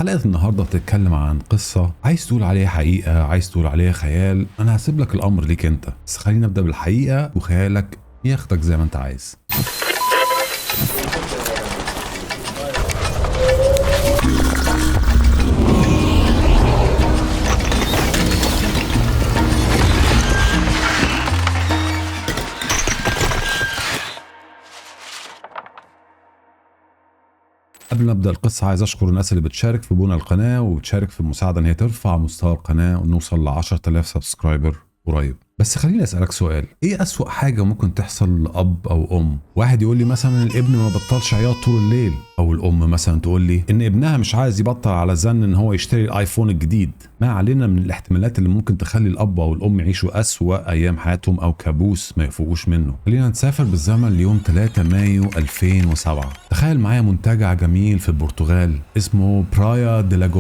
حلقة النهاردة بتتكلم عن قصة عايز تقول عليها حقيقة، عايز تقول عليها خيال. أنا هسيب لك الأمر ليك أنت، بس خلينا نبدأ بالحقيقة وخيالك ياخدك زي ما أنت عايز. قبل ما ابدا القصه عايز اشكر الناس اللي بتشارك في بناء القناه وبتشارك في المساعده ان هي ترفع مستوى القناه ونوصل ل 10000 سبسكرايبر قريب. بس خليني اسالك سؤال، ايه اسوأ حاجه ممكن تحصل لاب او ام؟ واحد يقول لي مثلا الابن ما بطلش عياط طول الليل، او الام مثلا تقول لي ان ابنها مش عايز يبطل على زن ان هو يشتري الايفون الجديد. ما علينا من الاحتمالات اللي ممكن تخلي الاب او الام يعيشوا اسوأ ايام حياتهم او كابوس ما يفوقوش منه. خلينا نسافر بالزمن ليوم 3 مايو 2007. تخيل معايا منتجع جميل في البرتغال اسمه برايا ديل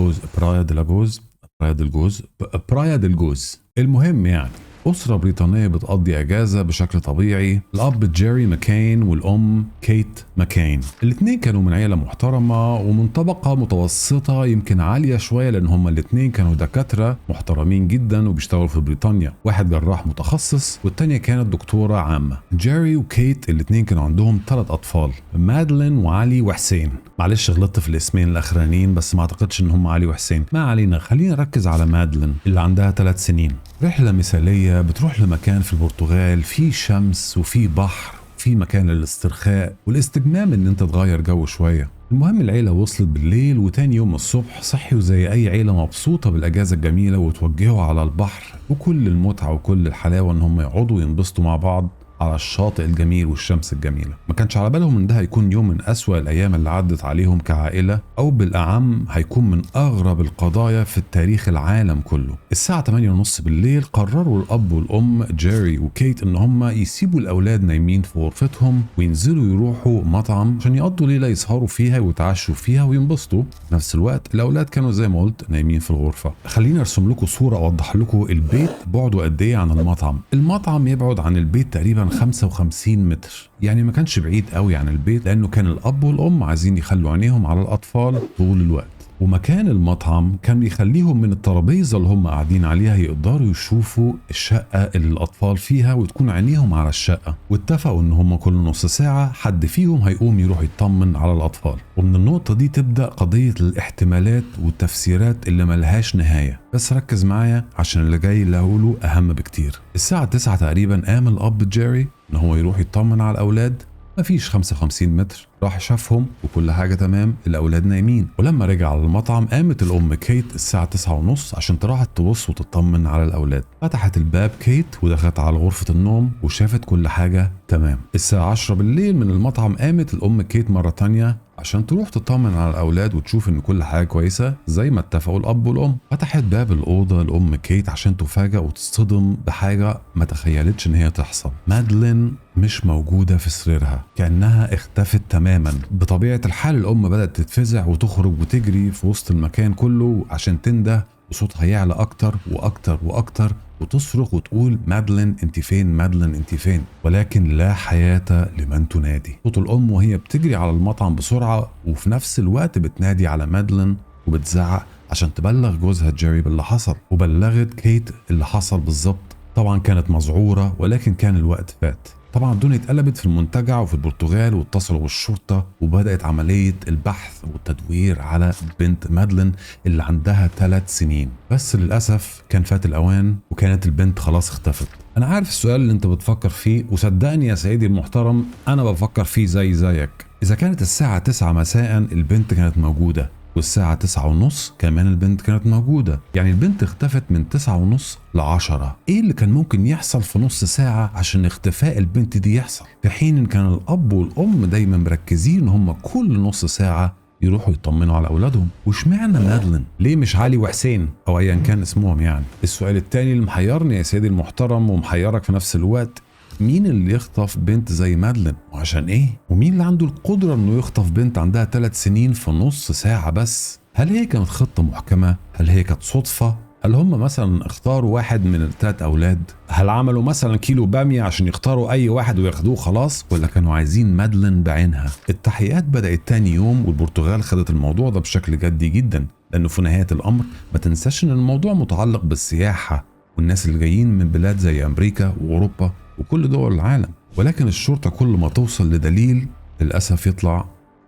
جوز. المهم يعني أسرة بريطانية بتقضي أجازة بشكل طبيعي. الأب جيري ماكين والأم كيت ماكين. الاتنين كانوا من عيلة محترمة ومن طبقة متوسطة يمكن عالية شوية، لأن هما الاتنين كانوا دكاترة محترمين جدا وبيشتغلوا في بريطانيا. واحد جراح متخصص والتانية كانت دكتورة عامة. جيري وكيت الاتنين كانوا عندهم 3 أطفال، مادلين وعلي وحسين. معلش غلطت في الاسمين الأخرانيين بس ما أعتقدش إن هم علي وحسين. ما علينا، خلينا نركز على مادلين اللي عندها 3 سنين. رحلة مثالية بتروح لمكان في البرتغال فيه شمس وفيه بحر، في مكان للاسترخاء والاستجمام ان انت تغير جو شوية. المهم العيلة وصلت بالليل وتاني يوم الصبح صحيوا زي اي عيلة مبسوطة بالاجازة الجميلة وتوجهوا على البحر، وكل المتعة وكل الحلاوة ان هم يقعدوا ينبسطوا مع بعض على الشاطئ الجميل والشمس الجميلة. ما كانش على بالهم ان ده هيكون يوم من اسوأ الايام اللي عدت عليهم كعائلة، او بالاعم هيكون من اغرب القضايا في التاريخ العالم كله. الساعة 8:30 بالليل قرروا الاب والام جيري وكيت ان هم يسيبوا الاولاد نايمين في غرفتهم وينزلوا يروحوا مطعم عشان يقضوا ليلة يسهروا فيها ويتعشوا فيها وينبسطوا. في نفس الوقت الاولاد كانوا زي ما قلت نايمين في الغرفة. خليني ارسم لكم صورة اوضح لكم البيت بعده قد ايه عن المطعم. المطعم يبعد عن البيت تقريبا 55 متر، يعني ما كانش بعيد قوي عن البيت، لانه كان الاب والام عايزين يخلوا عينيهم على الاطفال طول الوقت. ومكان المطعم كان بيخليهم من الترابيزه اللي هم قاعدين عليها يقدروا يشوفوا الشقه اللي الاطفال فيها وتكون عينيهم على الشقه. واتفقوا ان هم كل نص ساعه حد فيهم هيقوم يروح يطمن على الاطفال. ومن النقطه دي تبدا قضيه الاحتمالات والتفسيرات اللي ملهاش نهايه. بس ركز معايا عشان اللي جاي اللي هقوله اهم بكتير. الساعه 9 تقريبا قام الاب جيري ان هو يروح يطمن على الاولاد. مفيش 55 متر، راح شافهم وكل حاجة تمام، الأولاد نايمين. ولما رجع على المطعم قامت الأم كيت الساعة 9:30 عشان تروح تبص وتطمن على الأولاد. فتحت الباب كيت ودخلت على غرفة النوم وشافت كل حاجة تمام. الساعة 10 بالليل من المطعم قامت الأم كيت مرة تانية عشان تروح تطمن على الأولاد وتشوف إن كل حاجة كويسة زي ما اتفقوا الأب والأم. فتحت باب الأوضة الأم كيت عشان تفاجأ وتصطدم بحاجة ما تخيلتش إن هي تحصل. مادلين مش موجودة في سريرها، كأنها اختفت تماما. بطبيعة الحال الأم بدأت تتفزع وتخرج وتجري في وسط المكان كله عشان تنده، وصوتها يعلى أكتر وأكتر وأكتر وتصرخ وتقول مادلين انت فين، مادلين انت فين، ولكن لا حياة لمن تنادي. صوت الأم وهي بتجري على المطعم بسرعة وفي نفس الوقت بتنادي على مادلين وبتزعق عشان تبلغ جوزها جيري باللي حصل. وبلغت كيت اللي حصل بالظبط. طبعا كانت مذعورة ولكن كان الوقت فات. طبعا الدنيا اتقلبت في المنتجع وفي البرتغال واتصلوا بالشرطة وبدأت عملية البحث والتدوير على بنت مادلين اللي عندها 3 سنين. بس للأسف كان فات الأوان وكانت البنت خلاص اختفت. أنا عارف السؤال اللي أنت بتفكر فيه، وصدقني يا سيدي المحترم أنا بفكر فيه زيك. إذا كانت الساعة 9 مساء البنت كانت موجودة، والساعة 9:30 كمان البنت كانت موجودة، يعني البنت اختفت من 9:30 ل10. ايه اللي كان ممكن يحصل في نص ساعة عشان اختفاء البنت دي يحصل، في حين ان كان الاب والام دايما مركزين ان هم كل نص ساعة يروحوا يطمنوا على اولادهم؟ واشمعنى مادلين؟ ليه مش علي وحسين او ايا كان اسمهم يعني؟ السؤال التاني اللي محيرني يا سيدي المحترم ومحيرك في نفس الوقت، مين اللي يخطف بنت زي مادلين وعشان ايه؟ ومين اللي عنده القدرة انه يخطف بنت عندها 3 سنين في نص ساعة بس؟ هل هي كانت خطة محكمة؟ هل هي كانت صدفة؟ هل هم مثلا اختاروا واحد من ال3 أولاد؟ هل عملوا مثلا كيلو بامية عشان يختاروا أي واحد وياخدوه خلاص؟ ولا كانوا عايزين مادلين بعينها؟ التحقيقات بدأت تاني يوم، والبرتغال خدت الموضوع ده بشكل جدي جدا، لأنه في نهاية الأمر ما تنساش إن الموضوع متعلق بالسياحة والناس اللي جايين من بلاد زي أمريكا وأوروبا وكل دول العالم. ولكن الشرطة كل ما توصل لدليل للأسف يطلع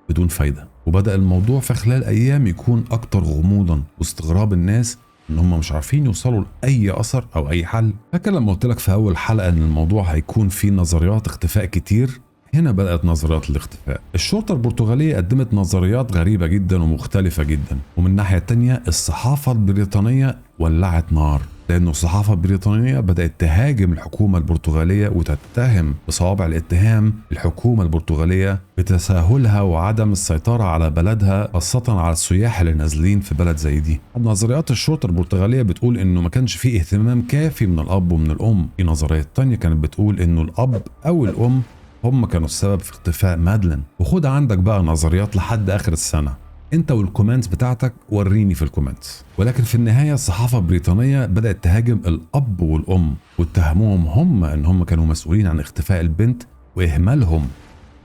بدون فايدة، وبدأ الموضوع في خلال أيام يكون أكتر غموضا واستغراب الناس ان هم مش عارفين يوصلوا لاي اثر او اي حل. فاكر لما قلت لك في اول حلقه ان الموضوع هيكون فيه نظريات اختفاء كتير؟ هنا بدات نظريات الاختفاء. الشرطه البرتغاليه قدمت نظريات غريبه جدا ومختلفه جدا، ومن الناحيه الثانيه الصحافه البريطانيه ولعت نار، لأن الصحافة البريطانية بدأت تهاجم الحكومة البرتغالية وتتهم بصوابع الاتهام الحكومة البرتغالية بتساهلها وعدم السيطرة على بلدها، خاصة على السياح اللي نازلين في بلد زي دي. نظريات الشرطة البرتغالية بتقول إنه ما كانش فيه اهتمام كافي من الأب ومن الأم. في نظريات تانية كانت بتقول إنه الأب أو الأم هم كانوا السبب في اختفاء مادلين. وخد عندك بقى نظريات لحد آخر السنة، انت والكومنتس بتاعتك وريني في الكومنتس. ولكن في النهاية الصحافة البريطانية بدأت تهاجم الأب والأم واتهموهم هم ان هم كانوا مسؤولين عن اختفاء البنت واهمالهم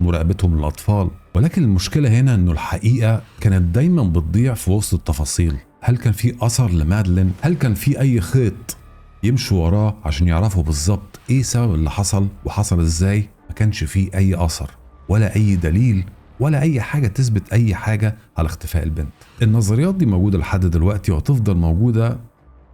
مراقبتهم للأطفال. ولكن المشكلة هنا انه الحقيقة كانت دايما بتضيع في وسط التفاصيل. هل كان في أثر لمادلين؟ هل كان في أي خيط يمشوا وراه عشان يعرفوا بالظبط ايه سبب اللي حصل وحصل ازاي؟ ما كانش فيه أي أثر ولا أي دليل ولا أي حاجة تثبت أي حاجة على اختفاء البنت. النظريات دي موجودة لحد دلوقتي وهتفضل موجودة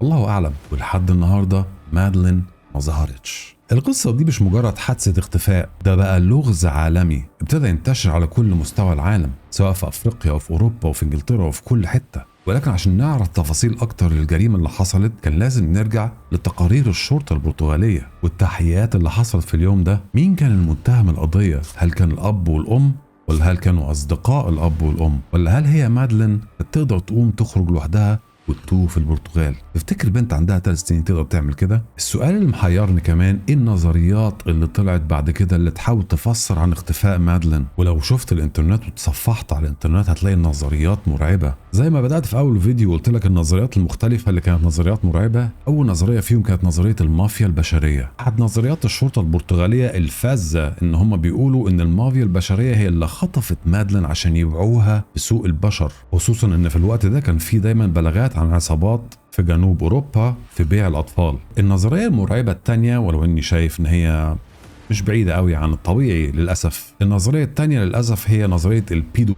الله أعلم، ولحد النهاردة مادلين ما ظهرتش. القصة دي مش مجرد حادثة اختفاء، ده بقى لغز عالمي ابتدى ينتشر على كل مستوى العالم، سواء في أفريقيا وفي أوروبا وفي إنجلترا وفي كل حتة. ولكن عشان نعرف تفاصيل أكتر للجريمة اللي حصلت كان لازم نرجع لتقارير الشرطة البرتغالية والتحقيقات اللي حصلت في اليوم ده. مين كان المتهم القضية؟ هل كان الأب والأم؟ ولا هل كانوا أصدقاء الأب والأم؟ ولا هل هي مادلين تقدر تقوم تخرج لوحدها وتتوه في البرتغال؟ تفتكر بنت عندها 3 سنين تقدر تعمل كده؟ السؤال اللي محيرني كمان ايه النظريات اللي طلعت بعد كده اللي تحاول تفسر عن اختفاء مادلين؟ ولو شفت الانترنت وتصفحت على الانترنت هتلاقي النظريات مرعبة. زي ما بدأت في اول فيديو قلت لك النظريات المختلفة اللي كانت نظريات مرعبة، اول نظرية فيهم كانت نظرية المافيا البشرية. احد نظريات الشرطة البرتغالية الفذة ان هم بيقولوا ان المافيا البشرية هي اللي خطفت مادلين عشان يبيعوها في سوق البشر، خصوصا ان في الوقت ده كان في دايما بلاغات عن عصابات في جنوب أوروبا في بيع الأطفال. النظرية المرعبة التانية، ولو إني شايف إن هي مش بعيدة قوي عن الطبيعي للأسف، النظرية التانية للأسف هي نظرية البيدو،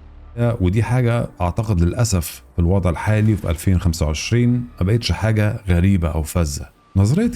ودي حاجة أعتقد للأسف في الوضع الحالي في 2025 ما بقتش حاجة غريبة أو فذة. نظرية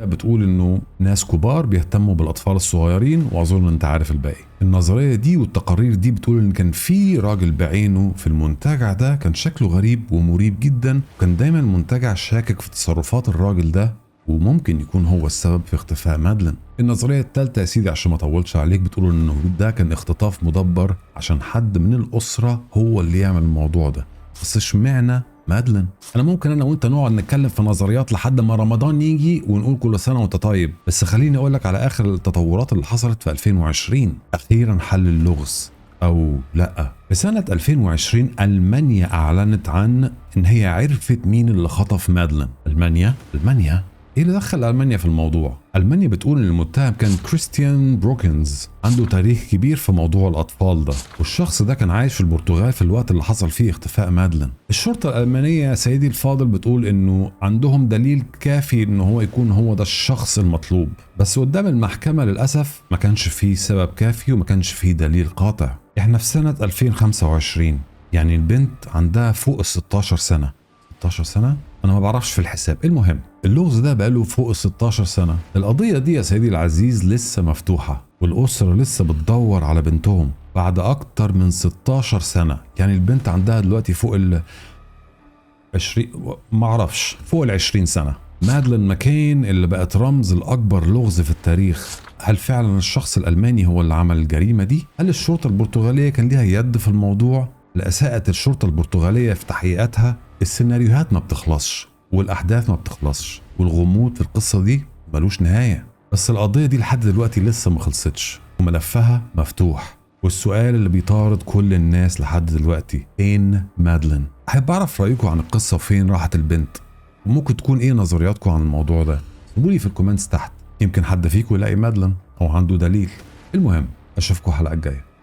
بتقول انه ناس كبار بيهتموا بالاطفال الصغيرين، واظن انت عارف الباقي. النظريه دي والتقارير دي بتقول ان كان في راجل بعينه في المنتجع ده كان شكله غريب ومريب جدا، وكان دايما المنتجع شاكك في تصرفات الراجل ده وممكن يكون هو السبب في اختفاء مادلين. النظريه الثالثه يا سيدي عشان ما اطولش عليك بتقول ان ده كان اختطاف مدبر عشان حد من الاسره هو اللي يعمل الموضوع ده. بس اشمعنى مادلين؟ انا وانت نقعد نتكلم في نظريات لحد ما رمضان يجي ونقول كل سنه وانت طيب، بس خليني اقول لك على اخر التطورات اللي حصلت في 2020. اخيرا حل اللغز او لا. في سنه 2020 المانيا اعلنت عن ان هي عرفت مين اللي خطف مادلين. المانيا ايه اللي دخل المانيا في الموضوع؟ المانيا بتقول ان المتهم كان كريستيان بروكنز، عنده تاريخ كبير في موضوع الاطفال ده، والشخص ده كان عايش في البرتغال في الوقت اللي حصل فيه اختفاء مادلين. الشرطه الالمانيه يا سيدي الفاضل بتقول انه عندهم دليل كافي ان هو يكون هو ده الشخص المطلوب، بس قدام المحكمه للاسف ما كانش فيه سبب كافي وما كانش فيه دليل قاطع. احنا في سنه 2025، يعني البنت عندها فوق ال 16 سنه. 16 سنه؟ انا ما بعرفش في الحساب. المهم اللغز ده بقاله فوق ال 16 سنه. القضيه دي يا سيدي العزيز لسه مفتوحه، والاسره لسه بتدور على بنتهم بعد اكتر من 16 سنه. يعني البنت عندها دلوقتي فوق ال 20، ما اعرفش، فوق ال 20 سنه. مادلين ماكين اللي بقت رمز الاكبر لغز في التاريخ، هل فعلا الشخص الالماني هو اللي عمل الجريمه دي؟ هل الشرطه البرتغاليه كان ليها يد في الموضوع؟ لأساءة الشرطه البرتغاليه في تحقيقاتها. السيناريوهات ما بتخلصش والاحداث ما بتخلصش، والغموض في القصه دي ملوش نهايه. بس القضيه دي لحد دلوقتي لسه ما خلصتش وملفها مفتوح، والسؤال اللي بيطارد كل الناس لحد دلوقتي فين مادلين؟ احب اعرف رايكم عن القصه وفين راحت البنت. وممكن تكون ايه نظرياتكم عن الموضوع ده؟ اكتبوا لي في الكومنتس تحت، يمكن حد فيكم يلاقي مادلين او عنده دليل. المهم اشوفكم الحلقه الجايه.